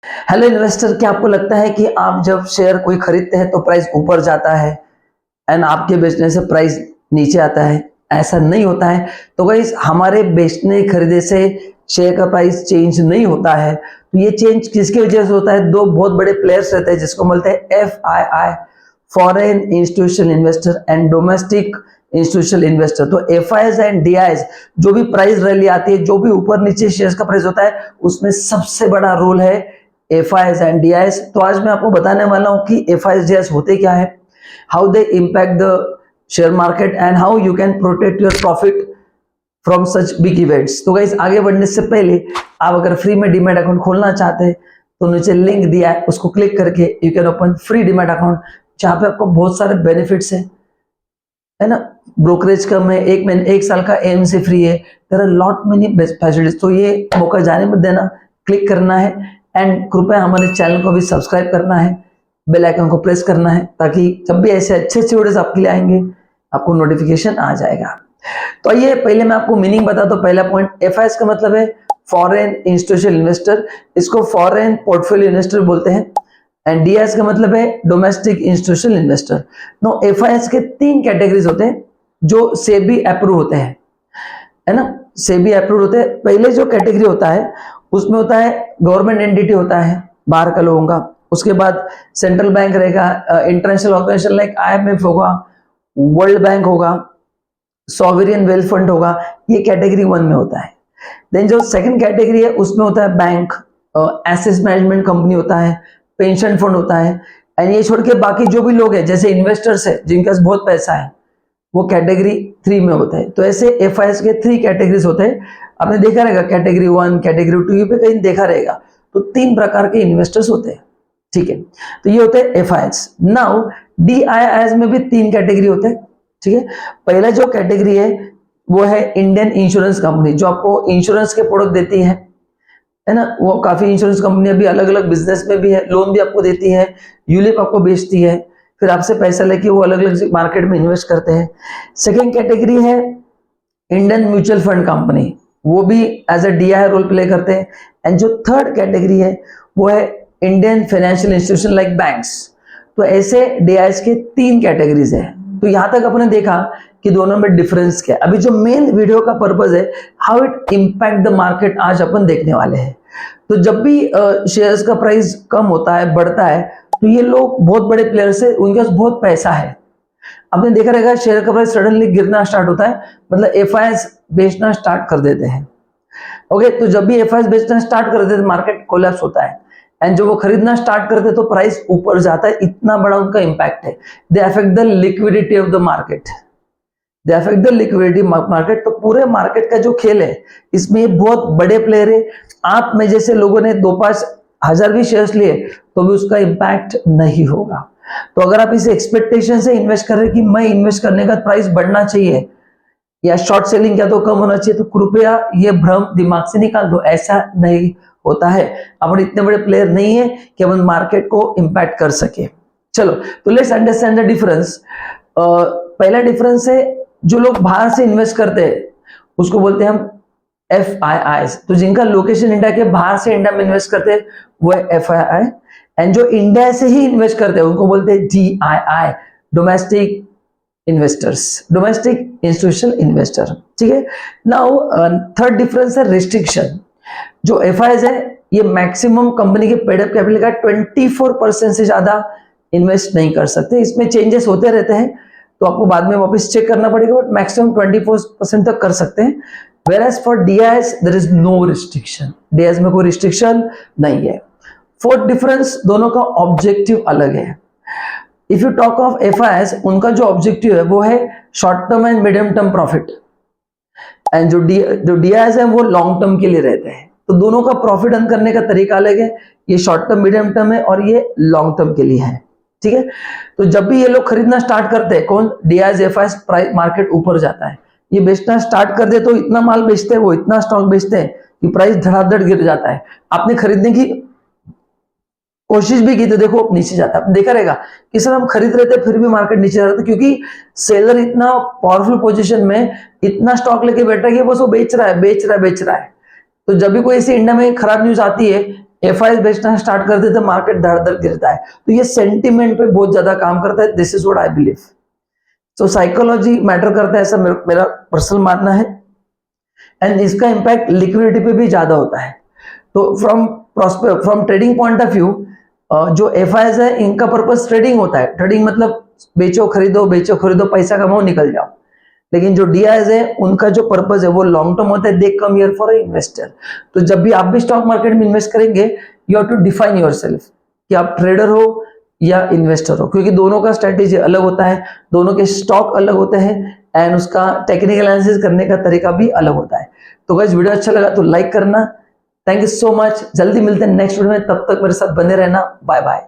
Hello investor, क्या आपको लगता है कि आप जब शेयर कोई खरीदते हैं तो प्राइस ऊपर जाता है एंड आपके बेचने से प्राइस नीचे आता है? ऐसा नहीं होता है। तो गाइस, हमारे बेचने खरीदे से शेयर का प्राइस चेंज नहीं होता है। तो ये चेंज किसकी वजह से होता है? दो बहुत बड़े प्लेयर्स रहते हैं जिसको बोलते हैं FII, foreign institutional investor, and domestic institutional investor. तो FIs एंड DIs, जो भी प्राइस रैली आती है, जो भी ऊपर नीचे शेयर का प्राइस होता है, उसमें सबसे बड़ा रोल है FIs एंड DIs। तो आज मैं आपको बताने वाला हूं कि FIs DIs होते क्या है, how they impact the share market and how you can protect your profit from such big events। तो गाइस, आगे बढ़ने से पहले आप अगर फ्री में डीमैट अकाउंट खोलना चाहते हैं तो नीचे लिंक दिया है, उसको क्लिक करके you can open free demat account, जहां पे आपको बहुत सारे बेनिफिट्स है ना। ब्रोकरेज कम है, एक साल का AMC फ्री है, there are lot many facilities. तो ये मौका जाने मत देना, क्लिक करना है एंड कृपया हमारे चैनल को भी सब्सक्राइब करना है, बेल आइकन को प्रेस करना है, ताकि जब भी ऐसे अच्छे अच्छे वीडियोस आपके लिए आएंगे आपको नोटिफिकेशन आ जाएगा। तो ये पहले मैं आपको मीनिंग बता दो। पहला पॉइंट, FIs का मतलब है फॉरेन इंस्टीट्यूशनल इन्वेस्टर, इसको फॉरेन पोर्टफोलियो इन्वेस्टर बोलते हैं। एंड DIs का मतलब है domestic institutional investor. No, FIs के 3 कैटेगरीज होते हैं जो सेबी अप्रूव होते हैं, है ना। सेबी अप्रूव होते हैं। पहले जो कैटेगरी होता है उसमें होता है गवर्नमेंट एंटिटी होता है बाहर का लोगों का, उसके बाद सेंट्रल बैंक रहेगा, इंटरनेशनल ऑर्गेनाइजेशन लाइक IMF होगा, वर्ल्ड बैंक होगा, सॉवरियन वेल्थ फंड होगा। ये कैटेगरी 1 में होता है। देन जो सेकंड कैटेगरी है उसमें होता है बैंक, एसेट मैनेजमेंट कंपनी होता है, पेंशन फंड होता है। एंड ये छोड़ के बाकी जो भी लोग हैं जैसे इन्वेस्टर्स है जिनके पास बहुत पैसा है, वो कैटेगरी 3 में होता है। तो ऐसे FIs के 3 कैटेगरीज होते हैं। आपने देखा रहेगा कैटेगरी 1, कैटेगरी 2 पे कहीं देखा रहेगा। तो 3 प्रकार के इन्वेस्टर्स होते हैं, ठीक है। तो ये होते हैं FIs। नाउ DIIs में भी 3 कैटेगरी होते हैं, ठीक है। पहला जो कैटेगरी है वो है इंडियन इंश्योरेंस कंपनी, जो आपको इंश्योरेंस के प्रोडक्ट देती है ना। वो काफी इंश्योरेंस कंपनियां भी अलग अलग बिजनेस में भी है, लोन भी आपको देती है, यूलिप आपको बेचती है, फिर आपसे पैसा लेके वो अलग अलग मार्केट में इन्वेस्ट करते हैं। सेकेंड कैटेगरी है इंडियन म्यूचुअल फंड कंपनी, वो भी as a DI role play करते हैं। एंड जो थर्ड कैटेगरी है वो है Indian financial institution like banks. तो ऐसे DIs के 3 कैटेगरीज है। तो यहां तक अपने देखा कि दोनों में डिफरेंस क्या है। अभी जो मेन वीडियो का पर्पज है, how it impact the market, आज अपन देखने वाले हैं। तो जब भी शेयर्स का प्राइस कम होता है, बढ़ता है, तो ये लोग बहुत बड़े प्लेयर्स है, उनके पास बहुत पैसा है। आपने देखा रहेगा शेयर का प्राइस सडनली गिरना स्टार्ट होता है, मतलब FIs बेचना स्टार्ट कर देते हैं। ओके, तो जब भी FIs बेचना स्टार्ट कर देते हैं मार्केट कोलैप्स होता है। एंड जो वो खरीदना स्टार्ट करते हैं तो प्राइस ऊपर जाता है। इतना बड़ा उनका इंपैक्ट है। They affect the liquidity of the market, they affect the liquidity market. तो पूरे मार्केट का जो खेल है इसमें ये बहुत बड़े प्लेयर है। आप में जैसे लोगों ने 2-5 हजार भी शेयर्स लिए तो भी उसका इंपैक्ट नहीं होगा। तो अगर आप इस एक्सपेक्टेशन से इन्वेस्ट कर रहे हैं कि मैं इन्वेस्ट करने का प्राइस बढ़ना चाहिए या शॉर्ट सेलिंग क्या तो कम होना चाहिए, तो कृपया ये भ्रम दिमाग से निकाल दो। ऐसा नहीं होता है। अपन इतने बड़े प्लेयर नहीं है कि अपन मार्केट को इंपैक्ट कर सके। चलो, तो लेट्स अंडरस्टैंड द डिफरेंस। पहला डिफरेंस है, जो लोग बाहर से इन्वेस्ट करते हैं उसको बोलते हैं हम FIIs। तो जिनका लोकेशन इंडिया के बाहर से इंडिया में इन्वेस्ट करते हैं वो है FII। एंड जो इंडिया से ही इन्वेस्ट करते हैं उनको बोलते हैं DII, domestic investors, domestic institutional investor, ठीक है। नाउ थर्ड डिफरेंस है रिस्ट्रिक्शन। जो FIs है ये मैक्सिमम कंपनी के पेड अप कैपिटल का 24% से ज्यादा इन्वेस्ट नहीं कर सकते। इसमें चेंजेस होते रहते हैं तो आपको बाद में वापस चेक करना पड़ेगा, बट मैक्सिमम 24% तक कर सकते हैं। Whereas for DIs there is no restriction, DIs में कोई रिस्ट्रिक्शन नहीं है। फोर्थ डिफरेंस, दोनों का ऑब्जेक्टिव अलग है। If you talk of FIs, उनका जो ऑब्जेक्टिव है वो है short term and medium term profit. And जो DIs है वो लॉन्ग टर्म के लिए रहते हैं। तो दोनों का प्रॉफिट अर्न करने का तरीका अलग है। ये शॉर्ट टर्म मीडियम टर्म है और ये लॉन्ग टर्म के लिए है, ठीक है। तो जब भी ये लोग खरीदना स्टार्ट करते हैं, कौन, DIs FIs, प्राइस मार्केट ऊपर जाता है, ये बेचना स्टार्ट कर दे तो इतना माल बेचते हैं, वो इतना स्टॉक बेचते हैं कि प्राइस धड़ाधड़ गिर जाता है। आपने खरीदने की कोशिश भी की तो देखो नीचे जाता है। आपने देखा रहेगा कि सर हम खरीद रहे थे फिर भी मार्केट नीचे जा रहा था, क्योंकि सेलर इतना पावरफुल पोजीशन में इतना स्टॉक लेके बैठ रहा है कि बस वो बेच रहा है, बेच रहा है, बेच रहा है। तो जब भी कोई ऐसी इंडिया में खराब न्यूज आती है एफआईएस बेचना स्टार्ट कर देते मार्केट धड़ धड़ गिरता है। तो ये सेंटिमेंट पे बहुत ज्यादा काम करता है। This is what I believe. तो साइकोलॉजी मैटर करता है, ऐसा मेरा पर्सनल मानना है। एंड इसका इम्पैक्ट लिक्विडिटी पे भी ज्यादा होता है। तो from trading point of view जो एफआईएस है इनका पर्पस ट्रेडिंग होता है। ट्रेडिंग मतलब बेचो खरीदो पैसा कमाओ निकल जाओ। लेकिन जो डीआईएस है उनका जो पर्पस है वो लॉन्ग टर्म होता है। They come here for investor. तो जब भी आप भी स्टॉक मार्केट में इन्वेस्ट करेंगे, you have to define yourself कि आप ट्रेडर हो या इन्वेस्टर हो, क्योंकि दोनों का स्ट्रेटेजी अलग होता है, दोनों के स्टॉक अलग होते हैं एंड उसका टेक्निकल एनालिसिस करने का तरीका भी अलग होता है। तो गाइस वीडियो अच्छा लगा तो लाइक करना। Thank you so much. जल्दी मिलते हैं नेक्स्ट वीडियो में, तब तक मेरे साथ बने रहना। Bye bye.